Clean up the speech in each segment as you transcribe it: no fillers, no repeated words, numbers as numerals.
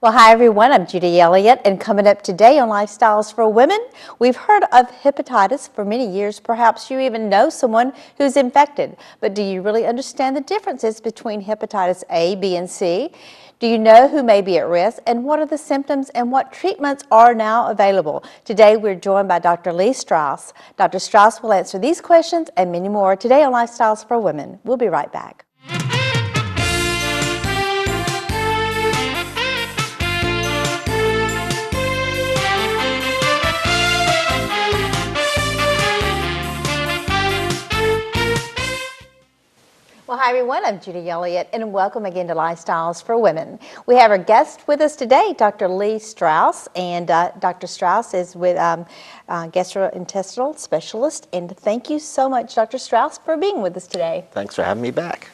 Well, hi everyone, I'm Judy Elliott, and coming up today on Lifestyles for Women, we've heard of hepatitis for many years. Perhaps you even know someone who's infected, but do you really understand the differences between hepatitis A, B, and C? Do you know who may be at risk, and what are the symptoms and what treatments are now available? Today we're joined by Dr. Lee Strauss. Dr. Strauss will answer these questions and many more today on Lifestyles for Women. We'll be right back. Well, hi everyone, I'm Judy Elliott, and welcome again to Lifestyles for Women. We have our guest with us today, Dr. Lee Strauss, and Dr. Strauss is with Gastrointestinal Specialist, and thank you so much, Dr. Strauss, for being with us today. Thanks for having me back.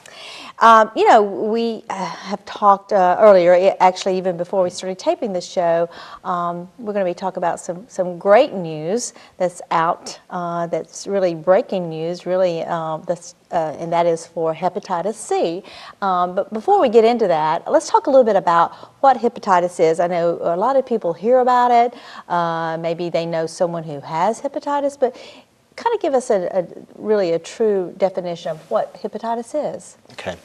You know, we have talked earlier, actually even before we started taping this show, we're going to be talking about some great news that's out, that's really breaking news, really, and that is for hepatitis C. But before we get into that, let's talk a little bit about what hepatitis is. I know a lot of people hear about it, maybe they know someone who has hepatitis, but kind of give us really a true definition of what hepatitis is. Okay.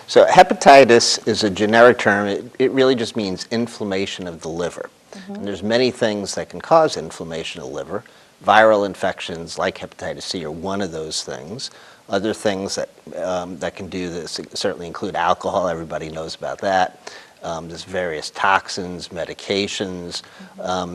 So hepatitis is a generic term. It really just means inflammation of the liver. And there's many things that can cause inflammation of the liver. Viral infections like hepatitis C are one of those things. Other things that can do this certainly include alcohol. Everybody knows about that. There's various toxins, medications.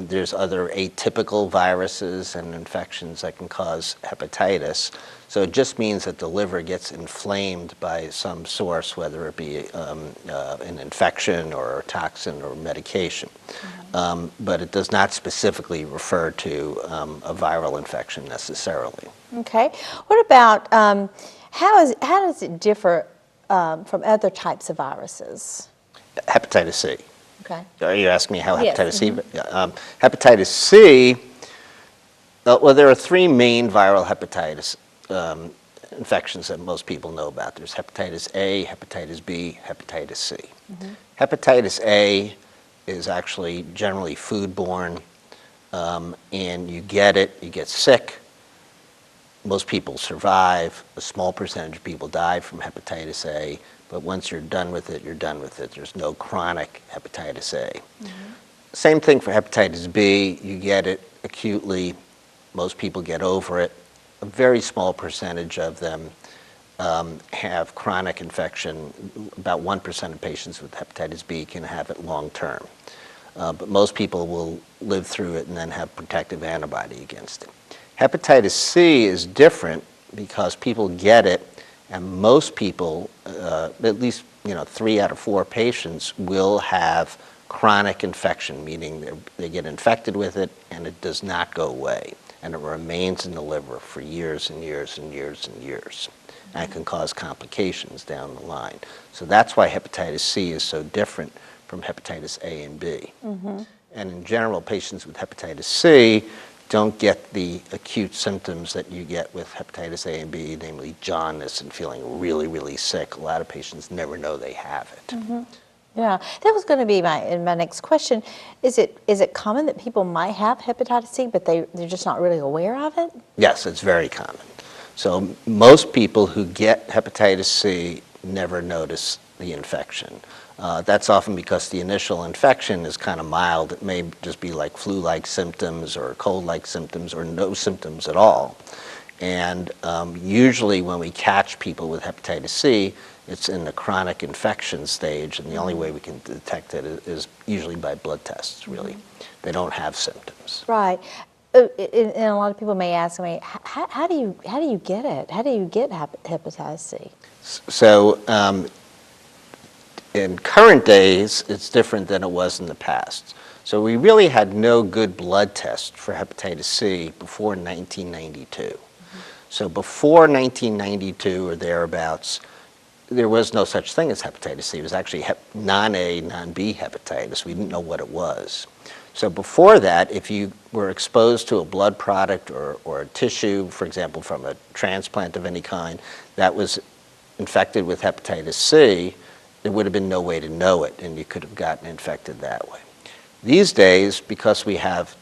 There's other atypical viruses and infections that can cause hepatitis. So it just means that the liver gets inflamed by some source, whether it be an infection or a toxin or medication. But it does not specifically refer to a viral infection necessarily. Okay. What about how does it differ from other types of viruses? Hepatitis C. Okay. Are you asking me how hepatitis C? Mm-hmm. Hepatitis C, well, there are three main viral hepatitis infections that most people know about. There's hepatitis A, hepatitis B, hepatitis C. Hepatitis A is actually generally foodborne, and you get it, you get sick. Most people survive. A small percentage of people die from hepatitis A. But once you're done with it, you're done with it. There's no chronic hepatitis A. Same thing for hepatitis B. You get it acutely. Most people get over it. A very small percentage of them have chronic infection. About 1% of patients with hepatitis B can have it long term. But most people will live through it and then have protective antibody against it. Hepatitis C is different because people get it, and most people, at least 3 out of 4 patients, will have chronic infection, meaning they get infected with it and it does not go away, and it remains in the liver for years and years and years and years, and it can cause complications down the line. So that's why hepatitis C is so different from hepatitis A and B. And in general, patients with hepatitis C don't get the acute symptoms that you get with hepatitis A and B, namely jaundice and feeling really, really sick. A lot of patients never know they have it. Yeah, that was going to be my next question. Is it common that people might have hepatitis C, but they're just not really aware of it? Yes, it's very common. So most people who get hepatitis C never notice the infection. That's often because the initial infection is kind of mild. It may just be like flu-like symptoms or cold-like symptoms or no symptoms at all. And usually when we catch people with hepatitis C, it's in the chronic infection stage, and the only way we can detect it is usually by blood tests, really. They don't have symptoms. Right. And a lot of people may ask me, how do you get it? How do you get hepatitis C? So in current days, it's different than it was in the past. So we really had no good blood test for hepatitis C before 1992. So before 1992 or thereabouts, there was no such thing as hepatitis C. It was actually non-A, non-B hepatitis. We didn't know what it was. So before that, if you were exposed to a blood product or a tissue, for example, from a transplant of any kind, that was infected with hepatitis C, there would have been no way to know it, and you could have gotten infected that way. These days, because we have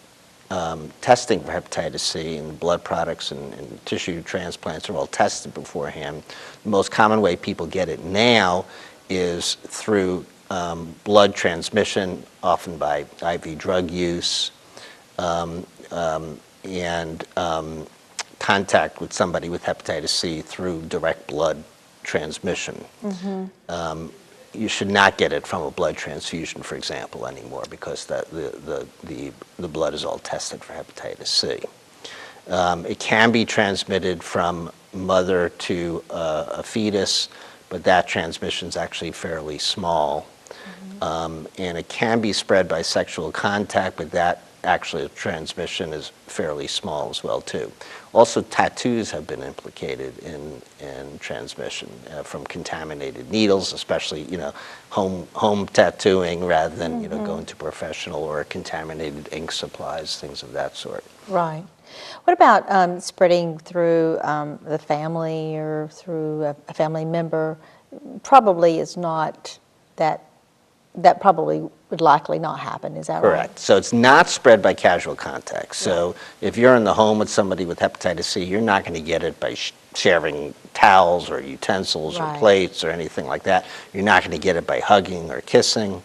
testing for hepatitis C, and blood products and tissue transplants are all tested beforehand, the most common way people get it now is through blood transmission, often by IV drug use, and contact with somebody with hepatitis C through direct blood transmission. You should not get it from a blood transfusion, for example, anymore, because the blood is all tested for hepatitis C. It can be transmitted from mother to a fetus, but that transmission is actually fairly small. And it can be spread by sexual contact, but that actually transmission is fairly small as well too. Also, tattoos have been implicated in transmission from contaminated needles, especially home tattooing rather than going to professional, or contaminated ink supplies, things of that sort. Right. What about spreading through the family or through a family member? Probably is not that probably would likely not happen, is that right? Correct. So it's not spread by casual contact. So if you're in the home with somebody with hepatitis C, you're not going to get it by sharing towels or utensils or plates or anything like that. You're not going to get it by hugging or kissing.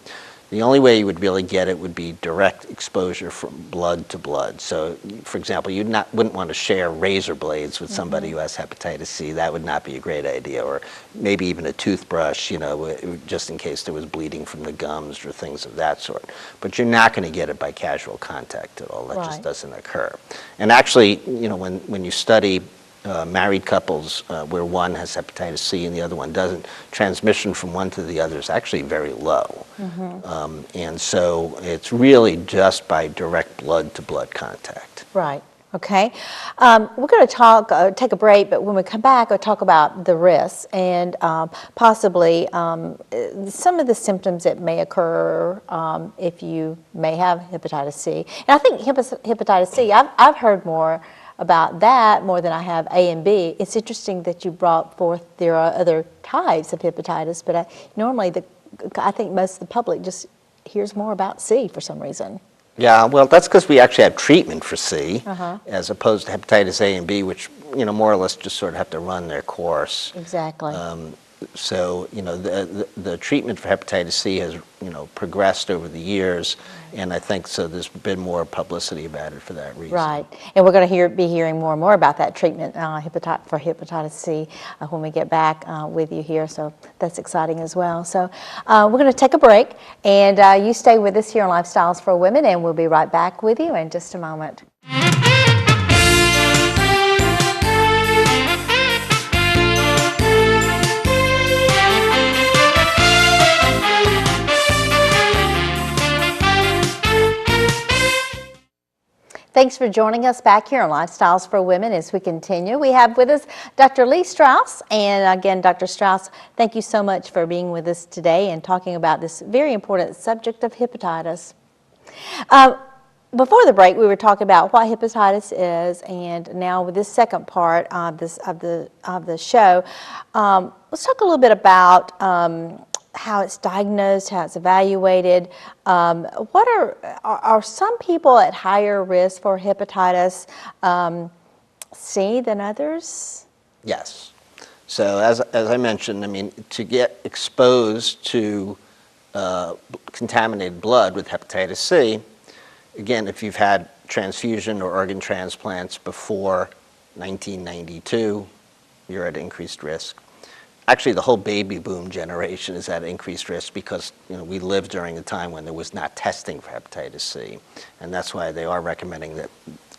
The only way you would really get it would be direct exposure from blood to blood. So, for example, you wouldn't want to share razor blades with somebody who has hepatitis C. That would not be a great idea. Or maybe even a toothbrush, just in case there was bleeding from the gums or things of that sort. But you're not going to get it by casual contact at all. That just doesn't occur. And actually, when you study married couples where one has hepatitis C and the other one doesn't, transmission from one to the other is actually very low. And so it's really just by direct blood-to-blood contact. Right. Okay. We're going to take a break, but when we come back, we'll talk about the risks and possibly some of the symptoms that may occur if you may have hepatitis C. And I think hepatitis C, I've heard more about that more than I have A and B. It's interesting that you brought forth there are other types of hepatitis, but normally I think most of the public just hears more about C for some reason. Yeah, well, that's because we actually have treatment for C, as opposed to hepatitis A and B, which more or less just sort of have to run their course. Exactly. So the treatment for hepatitis C has progressed over the years, and I think so there's been more publicity about it for that reason. Right, and we're going to be hearing more and more about that treatment for hepatitis C when we get back with you here, so that's exciting as well. So we're going to take a break, and you stay with us here on Lifestyles for Women, and we'll be right back with you in just a moment. Thanks for joining us back here on Lifestyles for Women as we continue. We have with us Dr. Lee Strauss. And again, Dr. Strauss, thank you so much for being with us today and talking about this very important subject of hepatitis. Before the break, we were talking about what hepatitis is, and now with this second part of the show, let's talk a little bit about how it's diagnosed, how it's evaluated. What are some people at higher risk for hepatitis C than others? Yes. So as I mentioned, I mean, to get exposed to contaminated blood with hepatitis C, again, if you've had transfusion or organ transplants before 1992, you're at increased risk. Actually, the whole baby boom generation is at increased risk because we lived during a time when there was not testing for hepatitis C, and that's why they are recommending that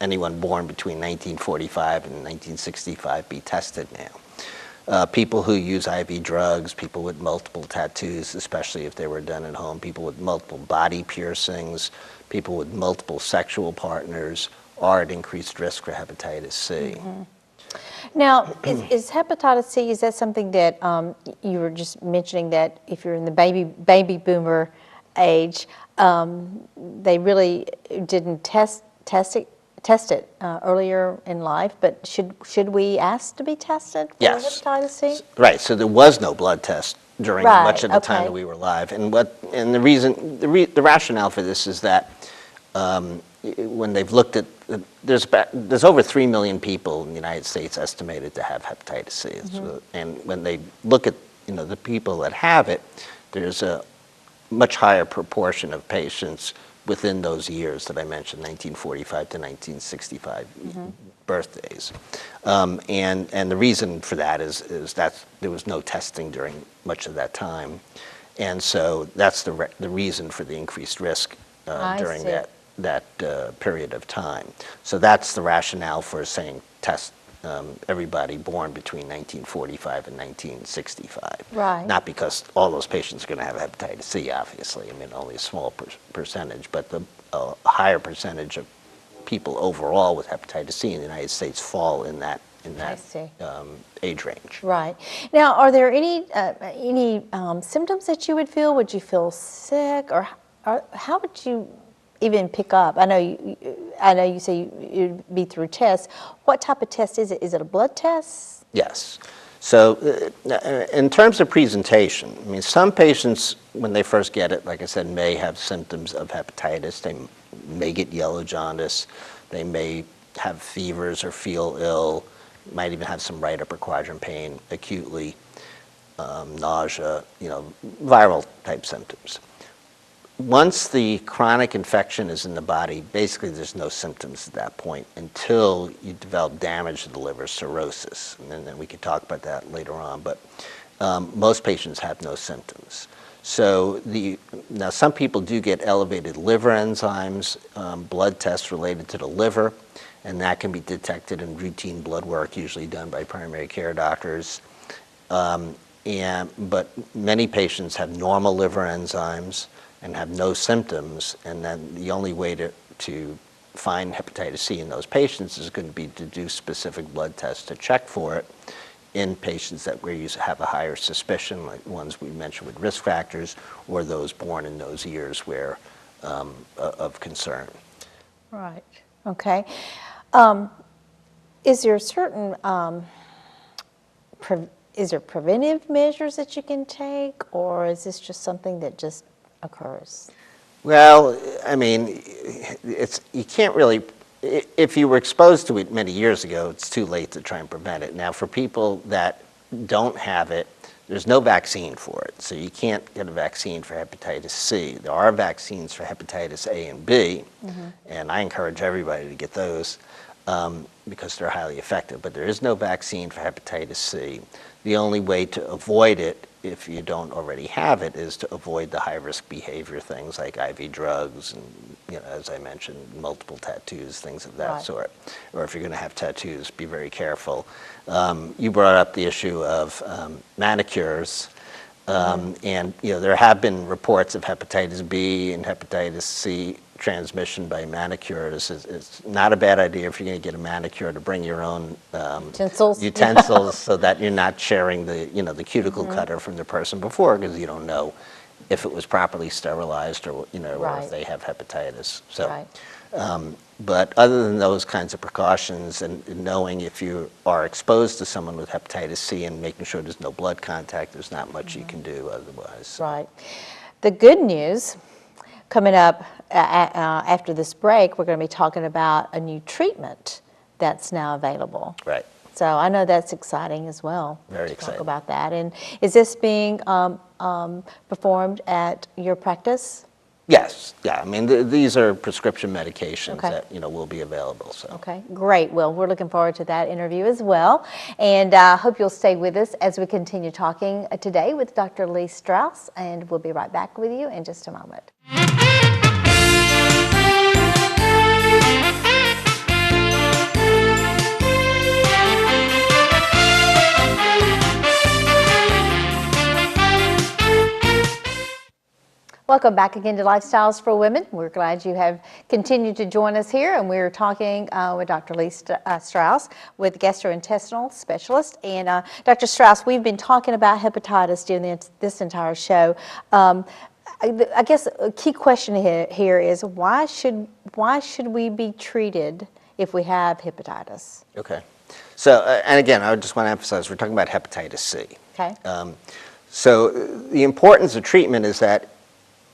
anyone born between 1945 and 1965 be tested now. People who use IV drugs, people with multiple tattoos, especially if they were done at home, people with multiple body piercings, people with multiple sexual partners are at increased risk for hepatitis C. Now, is hepatitis C, is that something that you were just mentioning that if you're in the baby boomer age, they really didn't test it earlier in life, but should we ask to be tested for hepatitis C? Right, so there was no blood test during Right, much of the time okay. that we were alive. And the rationale for this is that when they've looked at, there's over 3 million people in the United States estimated to have hepatitis C. And when they look at, the people that have it, there's a much higher proportion of patients within those years that I mentioned, 1945 to 1965 birthdays. And the reason for that is that there was no testing during much of that time. And so that's the reason for the increased risk during that period of time. So that's the rationale for saying test everybody born between 1945 and 1965. Right. Not because all those patients are going to have hepatitis C, obviously. I mean, only a small percentage, but a higher percentage of people overall with hepatitis C in the United States fall in that age range. Right. Now, are there any symptoms that you would feel? Would you feel sick, or how would you even pick up? I know you say you'd be through tests. What type of test is it? Is it a blood test? Yes. So in terms of presentation, I mean, some patients, when they first get it, like I said, may have symptoms of hepatitis. They may get yellow jaundice. They may have fevers or feel ill. Might even have some right upper quadrant pain acutely, nausea, viral type symptoms. Once the chronic infection is in the body, basically there's no symptoms at that point until you develop damage to the liver, cirrhosis. And then we could talk about that later on, but most patients have no symptoms. So now some people do get elevated liver enzymes, blood tests related to the liver, and that can be detected in routine blood work, usually done by primary care doctors. But many patients have normal liver enzymes and have no symptoms, and then the only way to find hepatitis C in those patients is going to be to do specific blood tests to check for it in patients where you have a higher suspicion, like ones we mentioned with risk factors, or those born in those years where of concern. Right. Okay. Is there certain is there preventive measures that you can take, or is this just something that just occurs? Well, I mean, you can't really, if you were exposed to it many years ago, it's too late to try and prevent it. Now, for people that don't have it, there's no vaccine for it, so you can't get a vaccine for hepatitis C. There are vaccines for hepatitis A and B, and I encourage everybody to get those because they're highly effective, but there is no vaccine for hepatitis C. The only way to avoid it, if you don't already have it, is to avoid the high-risk behavior, things like IV drugs and, as I mentioned, multiple tattoos, things of that sort. Or if you're going to have tattoos, be very careful. You brought up the issue of manicures, and there have been reports of hepatitis B and hepatitis C transmission by manicures. It's not a bad idea if you're going to get a manicure to bring your own utensils so that you're not sharing the cuticle cutter from the person before, because you don't know if it was properly sterilized or or if they have hepatitis. So, but other than those kinds of precautions and knowing if you are exposed to someone with hepatitis C and making sure there's no blood contact, there's not much you can do otherwise. Right. The good news coming up after this break, we're going to be talking about a new treatment that's now available. Right. So I know that's exciting as well. Very exciting. Talk about that. And is this being performed at your practice? Yes. Yeah. I mean, these are prescription medications that will be available. So. Okay. Great. Well, we're looking forward to that interview as well, and I hope you'll stay with us as we continue talking today with Dr. Lee Strauss, and we'll be right back with you in just a moment. Welcome back again to Lifestyles for Women. We're glad you have continued to join us here, and we're talking with Dr. Lee Strauss with Gastrointestinal Specialists. And Dr. Strauss, we've been talking about hepatitis during this entire show. I guess a key question here is why should we be treated if we have hepatitis? Okay. So, and again, I just want to emphasize we're talking about hepatitis C. Okay. So the importance of treatment is that,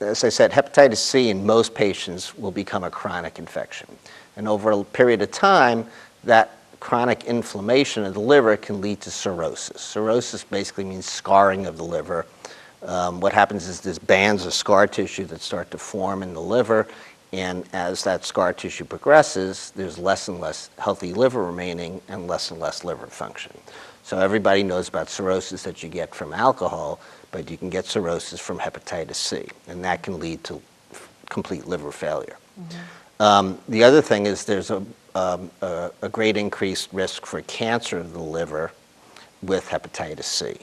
as I said, hepatitis C in most patients will become a chronic infection. And over a period of time, that chronic inflammation of the liver can lead to cirrhosis. Cirrhosis basically means scarring of the liver. What happens is there's bands of scar tissue that start to form in the liver, and as that scar tissue progresses, there's less and less healthy liver remaining and less liver function. So everybody knows about cirrhosis that you get from alcohol, but you can get cirrhosis from hepatitis C, and that can lead to complete liver failure. The other thing is there's a great increased risk for cancer of the liver with hepatitis C.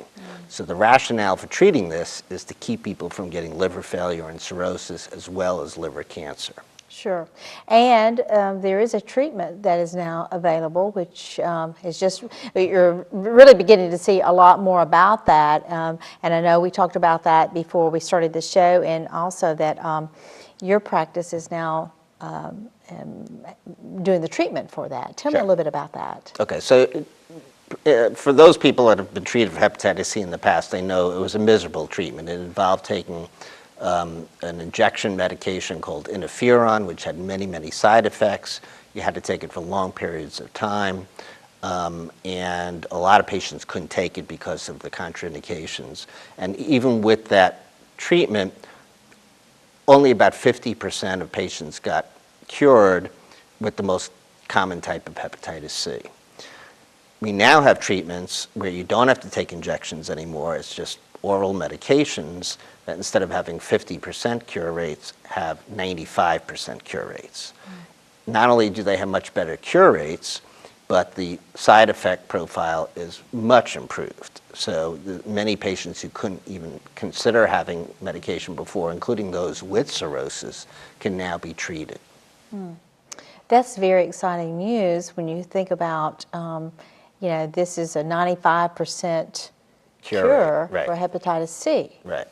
So the rationale for treating this is to keep people from getting liver failure and cirrhosis as well as liver cancer. Sure. And there is a treatment that is now available, which is just, you're really beginning to see a lot more about that. And I know we talked about that before we started the show, and also that your practice is now doing the treatment for that. Tell me a little bit about that. Okay, so for those people that have been treated for hepatitis C in the past, they know it was a miserable treatment. It involved taking an injection medication called interferon, which had many side effects. You had to take it for long periods of time, and a lot of patients couldn't take it because of the contraindications. And even with that treatment, only about 50% of patients got cured with the most common type of hepatitis C. We now have treatments where you don't have to take injections anymore. It's just oral medications that, instead of having 50% cure rates, have 95% cure rates. Not only do they have much better cure rates, but the side effect profile is much improved. So many patients who couldn't even consider having medication before, including those with cirrhosis, can now be treated. That's very exciting news when you think about, you know, this is a 95% cure rate, right, for hepatitis C. Right.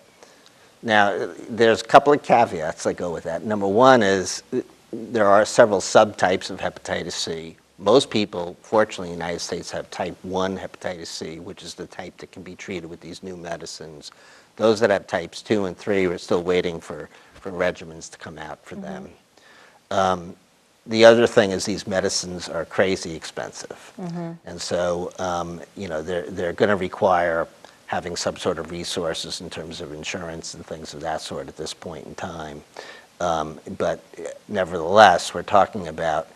Now, there's a couple of caveats that go with that. Number one is there are several subtypes of hepatitis C. Most people, fortunately, in the United States have type 1 hepatitis C, which is the type that can be treated with these new medicines. Those that have types 2 and 3 are still waiting for regimens to come out for them. The other thing is these medicines are crazy expensive. And so, you know, they're going to require having some sort of resources in terms of insurance and things of that sort at this point in time. But nevertheless, we're talking about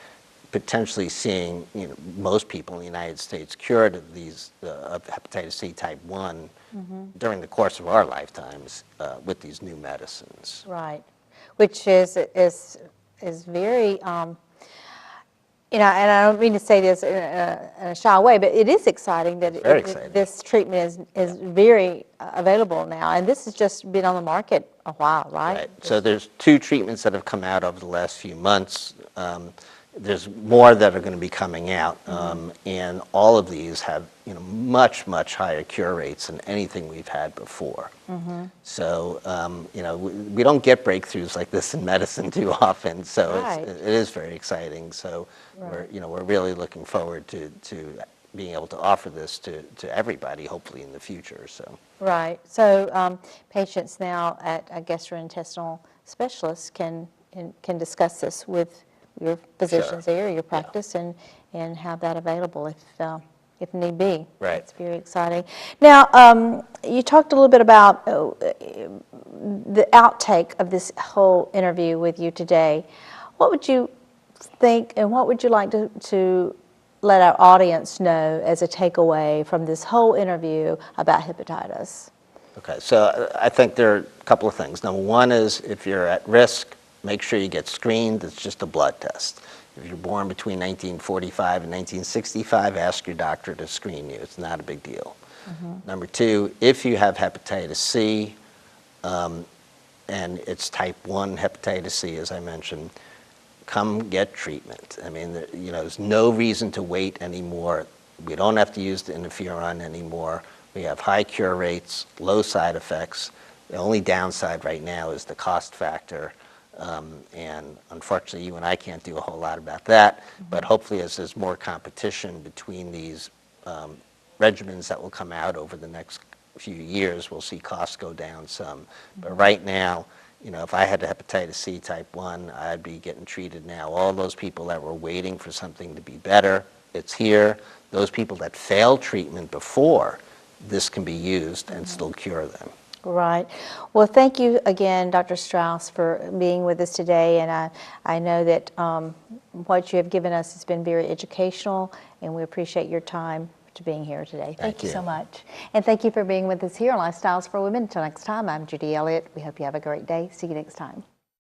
potentially seeing, you know, most people in the United States cured of these of hepatitis C type 1 during the course of our lifetimes with these new medicines. Right, which is very, you know, and I don't mean to say this in a shy way, but it is exciting that this treatment is very available now, and this has just been on the market a while, right? Right. So there's 2 treatments that have come out over the last few months. There's more that are going to be coming out, and all of these have, you know, much higher cure rates than anything we've had before. So, you know, we don't get breakthroughs like this in medicine too often. So it is very exciting. So we're really looking forward to being able to offer this to everybody, hopefully in the future. So. Right. So patients now at a gastrointestinal specialist can discuss this with your physicians there, your practice, and have that available if need be. Right. It's very exciting. Now, you talked a little bit about the outtake of this whole interview with you today. What would you think, and what would you like to let our audience know as a takeaway from this whole interview about hepatitis? Okay, so I think there are a couple of things. Number one is, if you're at risk, make sure you get screened. It's just a blood test. If you're born between 1945 and 1965, ask your doctor to screen you. It's not a big deal. Number two, if you have hepatitis C, and it's type 1 hepatitis C, as I mentioned, come get treatment. I mean, you know, there's no reason to wait anymore. We don't have to use the interferon anymore. We have high cure rates, low side effects. The only downside right now is the cost factor. And unfortunately, you and I can't do a whole lot about that. But hopefully, as there's more competition between these regimens that will come out over the next few years, we'll see costs go down some. But right now, you know, if I had a hepatitis C type 1, I'd be getting treated now. All those people that were waiting for something to be better, it's here. Those people that failed treatment before, this can be used and still cure them. Right. Well, thank you again, Dr. Strauss, for being with us today. And I know that what you have given us has been very educational, and we appreciate your time to being here today. Thank you so much. And thank you for being with us here on Lifestyles for Women. Until next time, I'm Judy Elliott. We hope you have a great day. See you next time.